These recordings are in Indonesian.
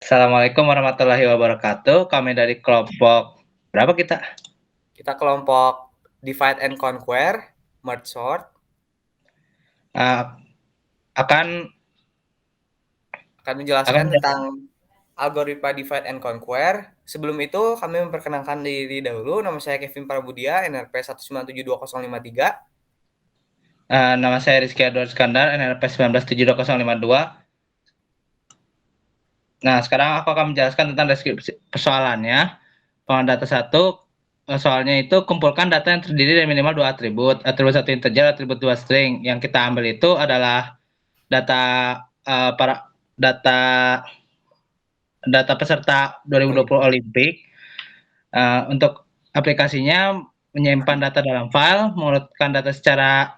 Assalamualaikum warahmatullahi wabarakatuh. Kami dari kelompok berapa kita? Kita kelompok divide and conquer, merge sort, Uh, akan akan akan menjelaskan tentang algoritma divide and conquer. Sebelum itu, kami memperkenalkan diri dahulu. Nama saya Kevin Prabudia, NRP 1972053. nama saya Rizky Edward Iskandar, NRP 1972052. Nah, sekarang aku akan menjelaskan tentang deskripsi persoalannya. Pengen data satu, soalnya itu kumpulkan data yang terdiri dari minimal dua atribut. Atribut satu integer, atribut dua string. Yang kita ambil itu adalah data para data data peserta 2020 Olimpik. Untuk aplikasinya menyimpan data dalam file, mengurutkan data secara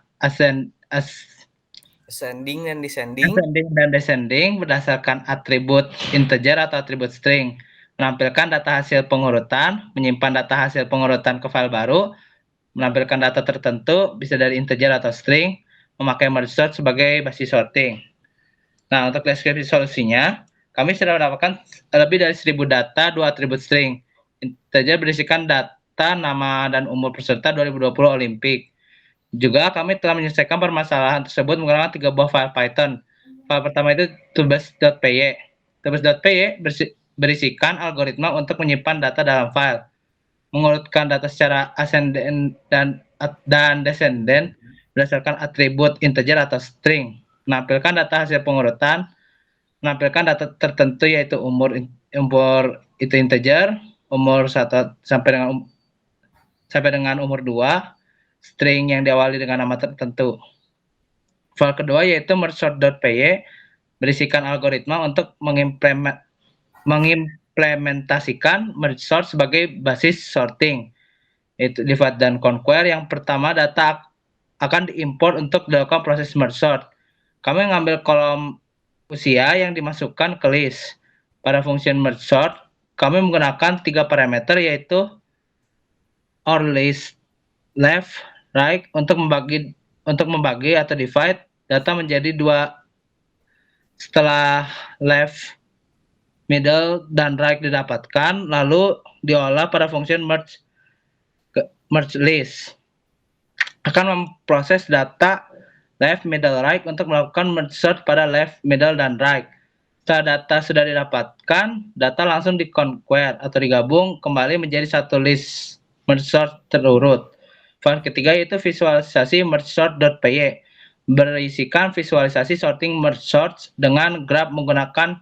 Ascending dan descending. ascending dan descending berdasarkan atribut integer atau atribut string, menampilkan data hasil pengurutan, menyimpan data hasil pengurutan ke file baru, menampilkan data tertentu bisa dari integer atau string, memakai merge sort sebagai basis sorting. Nah, untuk deskripsi solusinya, kami sudah mendapatkan lebih dari 1.000 data, dua atribut string. Integer berisikan data, nama, dan umur peserta 2020 Olimpik. Juga kami telah menyelesaikan permasalahan tersebut menggunakan 3 buah file Python. File pertama itu tubes.py. Tubes.py berisikan algoritma untuk menyimpan data dalam file, mengurutkan data secara ascending dan descending berdasarkan atribut integer atau string, menampilkan data hasil pengurutan, menampilkan data tertentu yaitu umur itu integer, umur 1 sampai dengan umur 2, string yang diawali dengan nama tertentu. File kedua yaitu mergesort.py berisikan algoritma untuk mengimplementasikan merge sort sebagai basis sorting, yaitu divide dan conquer. Yang pertama, data akan diimport untuk dilakukan proses merge sort. Kami mengambil kolom usia yang dimasukkan ke list. Pada fungsi merge sort, kami menggunakan 3 parameter yaitu or list left, right untuk membagi atau divide data menjadi dua. Setelah left, middle, dan right didapatkan, lalu diolah pada fungsi merge list. Akan memproses data left, middle, right untuk melakukan merge sort pada left, middle, dan right. Setelah data sudah didapatkan, data langsung di-conquer atau digabung kembali menjadi satu list merge sort terurut. File ketiga yaitu visualisasi merge sort.py berisikan visualisasi sorting merge sort dengan graph menggunakan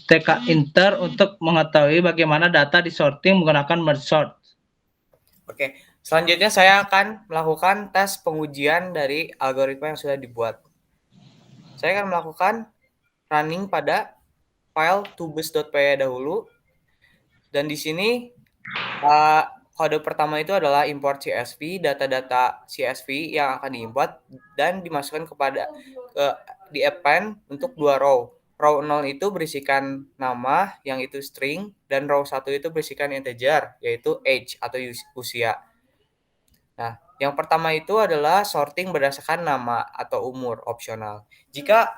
tkinter untuk mengetahui bagaimana data disorting menggunakan merge sort. Oke, selanjutnya saya akan melakukan tes pengujian dari algoritma yang sudah dibuat. Saya akan melakukan running pada file tubes.py dahulu. Dan di sini kode pertama itu adalah import CSV, data-data CSV yang akan diimport dan dimasukkan di append untuk 2 row. Row 0 itu berisikan nama yang itu string dan row 1 itu berisikan integer yaitu age atau usia. Nah, yang pertama itu adalah sorting berdasarkan nama atau umur opsional. Jika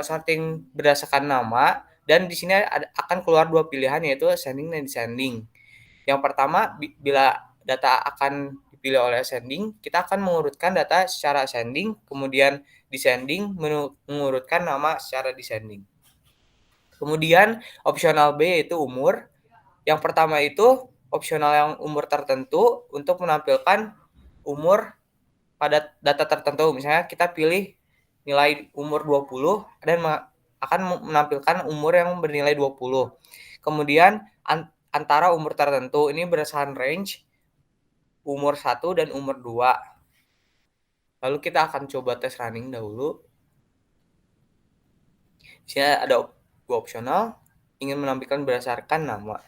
sorting berdasarkan nama dan di sini akan keluar dua pilihan yaitu ascending dan descending. Yang pertama, bila data akan dipilih oleh ascending, kita akan mengurutkan data secara ascending, kemudian descending mengurutkan nama secara descending. Kemudian opsional B yaitu umur. Yang pertama itu opsional yang umur tertentu untuk menampilkan umur pada data tertentu. Misalnya kita pilih nilai umur 20 dan akan menampilkan umur yang bernilai 20. Kemudian antara umur tertentu ini berdasarkan range umur 1 dan umur 2. Lalu kita akan coba tes running dahulu. Di sini ada dua opsional, ingin menampilkan berdasarkan nama.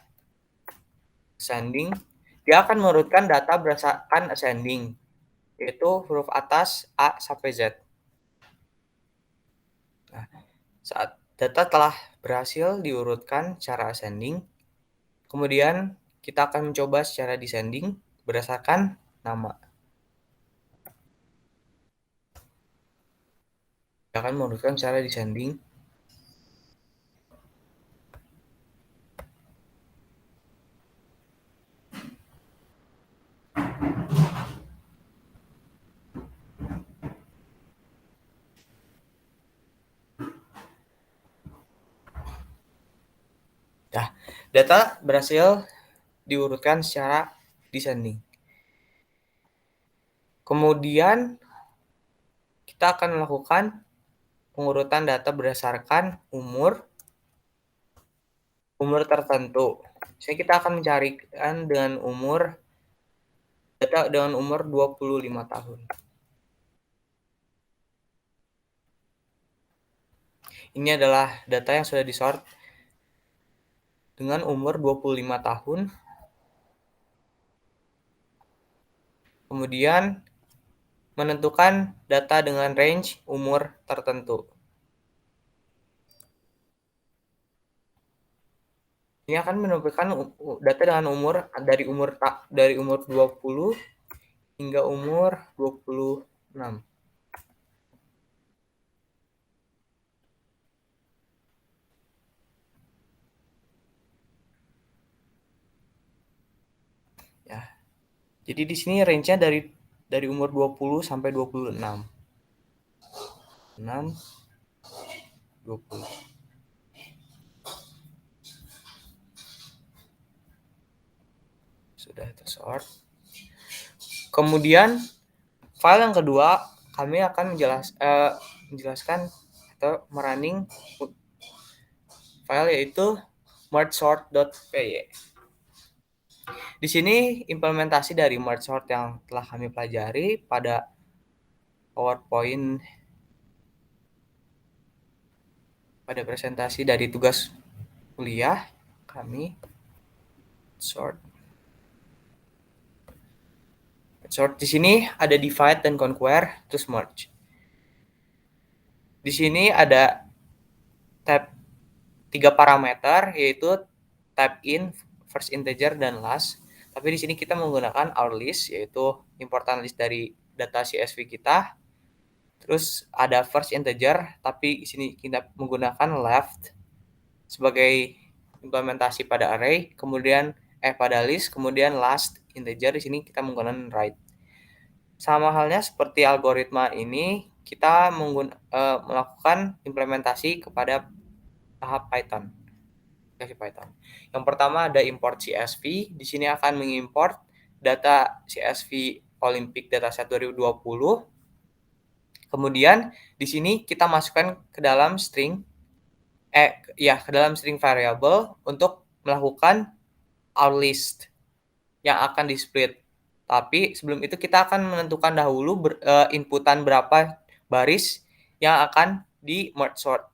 Ascending, dia akan mengurutkan data berdasarkan ascending, yaitu huruf atas A sampai Z. Nah, saat data telah berhasil diurutkan secara ascending, kemudian kita akan mencoba secara descending berdasarkan nama. Kita akan mengurutkan secara descending. Ya, data berhasil diurutkan secara descending. Kemudian kita akan melakukan pengurutan data berdasarkan umur tertentu. Jadi kita akan mencarikan data dengan umur 25 tahun. Ini adalah data yang sudah disort dengan umur 25 tahun. Kemudian menentukan data dengan range umur tertentu. Ini akan menentukan data dengan umur dari umur 20 hingga umur 26. Ya. Jadi di sini range-nya dari umur 20 sampai 26. 6 20. Sudah tersort. Kemudian file yang kedua kami akan menjelaskan atau merunning file yaitu mergesort.py. Di sini implementasi dari mergesort yang telah kami pelajari pada PowerPoint pada presentasi dari tugas kuliah kami sort di sini ada divide dan conquer terus merge. Di sini ada tab 3 parameter yaitu tab in, first integer dan last. Tapi di sini kita menggunakan our list yaitu important list dari data CSV kita. Terus ada first integer tapi di sini kita menggunakan left sebagai implementasi pada array, kemudian pada list, kemudian last integer di sini kita menggunakan right. Sama halnya seperti algoritma ini, kita melakukan implementasi kepada tahap Python. Yang pertama ada import CSV. Di sini akan mengimport data CSV Olympic Dataset 2020. Kemudian di sini kita masukkan ke dalam string variable untuk melakukan our list yang akan di-split. Tapi sebelum itu kita akan menentukan dahulu inputan berapa baris yang akan di merge sort.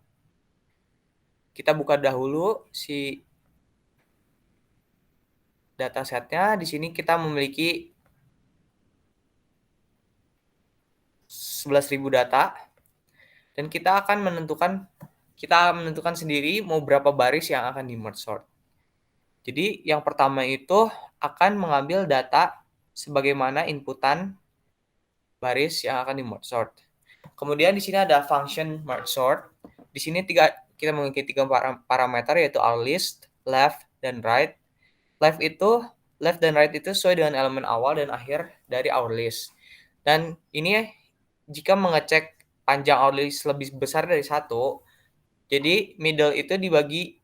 Kita buka dahulu si datasetnya. Di sini kita memiliki 11.000 data dan kita akan menentukan sendiri mau berapa baris yang akan di merge sort. Jadi yang pertama itu akan mengambil data sebagaimana inputan baris yang akan di merge sort. Kemudian di sini ada function merge sort. Di sini kita memiliki 3 parameter yaitu our list, left, dan right. Left dan right itu sesuai dengan elemen awal dan akhir dari our list. Dan ini jika mengecek panjang our list lebih besar dari 1, jadi middle itu dibagi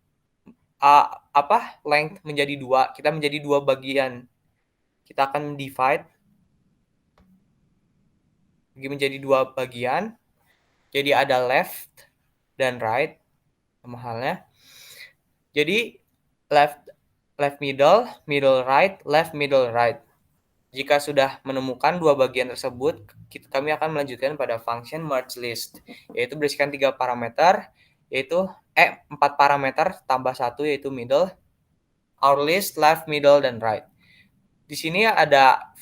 length menjadi 2. Kita menjadi 2 bagian. Kita akan divide menjadi 2 bagian. Jadi ada left dan right sama halnya. Jadi left middle right, left middle right. Jika sudah menemukan 2 bagian tersebut, kami akan melanjutkan pada function merge list, yaitu berisikan 3 parameter, yaitu 4 parameter tambah 1 yaitu middle, our list, left, middle, dan right. Di sini ada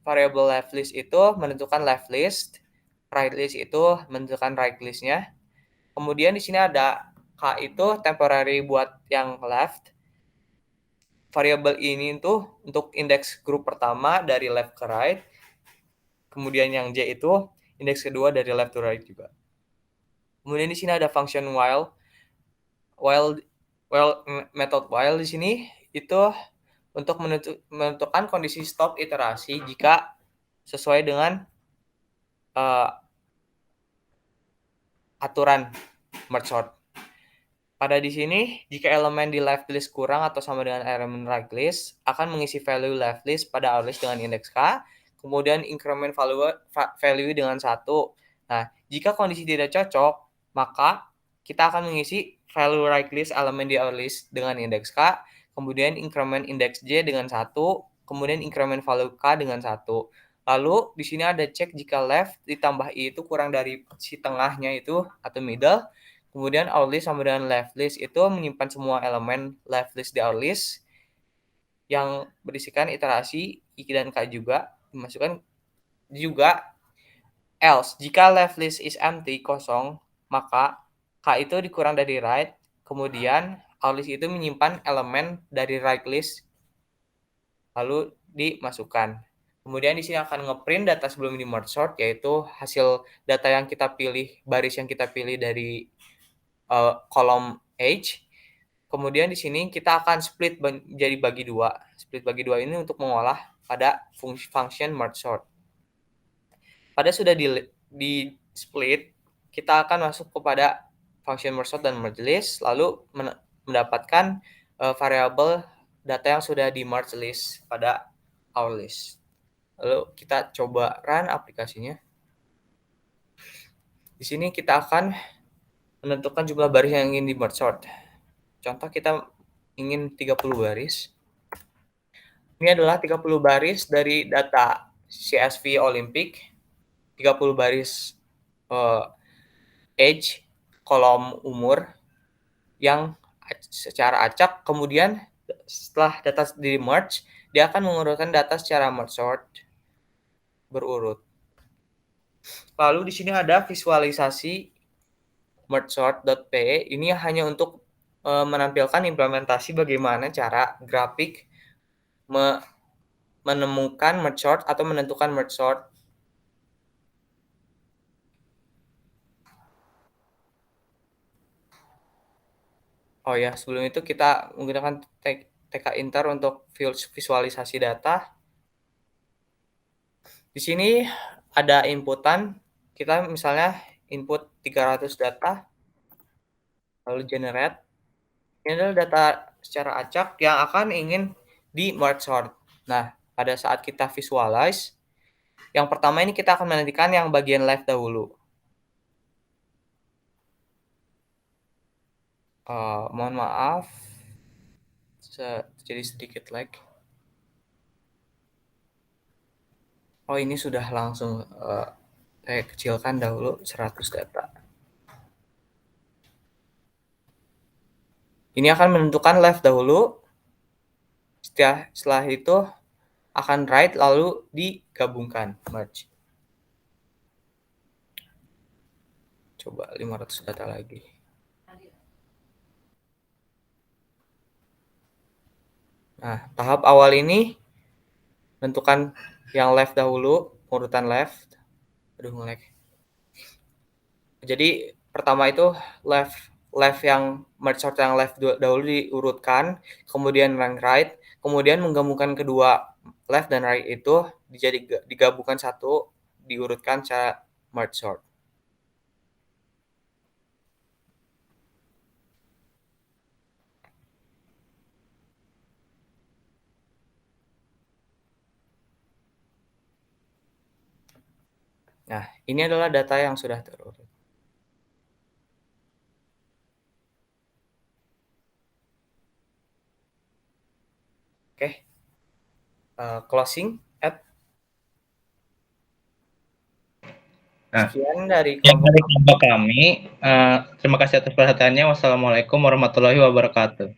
variable left list itu menentukan left list, right list itu menentukan right listnya. Kemudian di sini ada K itu temporary buat yang left. Variable ini itu untuk indeks grup pertama dari left ke right. Kemudian yang J itu indeks kedua dari left to right juga. Kemudian di sini ada function while method while di sini itu untuk menentukan kondisi stop iterasi jika sesuai dengan aturan merge sort. Pada di sini, jika elemen di left list kurang atau sama dengan elemen right list, akan mengisi value left list pada our list dengan indeks K, kemudian increment value dengan 1. Nah, jika kondisi tidak cocok, maka kita akan mengisi value right list elemen di our list dengan indeks K, kemudian increment indeks J dengan 1, kemudian increment value K dengan 1. Lalu, di sini ada cek jika left ditambah I itu kurang dari si tengahnya itu atau middle. Kemudian our list sama dengan left list itu menyimpan semua elemen left list di our list yang berisikan iterasi I dan K juga dimasukkan juga. Else, jika left list is empty, kosong, maka K itu dikurang dari right, kemudian our list itu menyimpan elemen dari right list lalu dimasukkan. Kemudian di sini akan ngeprint data sebelum di merge sort, yaitu hasil data yang kita pilih, baris yang kita pilih dari kolom H. Kemudian di sini kita akan split jadi bagi dua. Split bagi dua ini untuk mengolah pada function merge sort. Pada sudah di split, kita akan masuk kepada function merge sort dan merge list, lalu mendapatkan variabel data yang sudah di merge list pada our list. Lalu kita coba run aplikasinya. Di sini kita akan menentukan jumlah baris yang ingin di merge sort. Contoh kita ingin 30 baris. Ini adalah 30 baris dari data CSV Olympic, 30 baris age, kolom umur yang secara acak. Kemudian setelah data di merge, dia akan mengurutkan data secara merge sort berurut. Lalu di sini ada visualisasi mergesort.py. Ini hanya untuk menampilkan implementasi bagaimana cara grafik menemukan merge sort atau menentukan merge sort. Oh ya, sebelum itu kita menggunakan TK Inter untuk visualisasi data. Di sini ada inputan, kita misalnya input 300 data, lalu generate. Ini adalah data secara acak yang akan ingin di merge sort. Nah, pada saat kita visualize, yang pertama ini kita akan menantikan yang bagian left dahulu. Mohon maaf, jadi sedikit lag. Oh, ini sudah langsung saya kecilkan dahulu 100 data. Ini akan menentukan left dahulu. Setelah itu akan right lalu digabungkan, merge. Coba 500 data lagi. Nah, tahap awal ini menentukan yang left dahulu, urutan left. Aduh, nge-lag. Jadi pertama itu left yang merge sort yang left dahulu diurutkan, kemudian yang right, kemudian menggabungkan kedua left dan right itu digabungkan satu, diurutkan secara merge sort. Nah, ini adalah data yang sudah terurut. Oke. Closing at. Sekian dari kelompok kami. Terima kasih atas perhatiannya. Wassalamualaikum warahmatullahi wabarakatuh.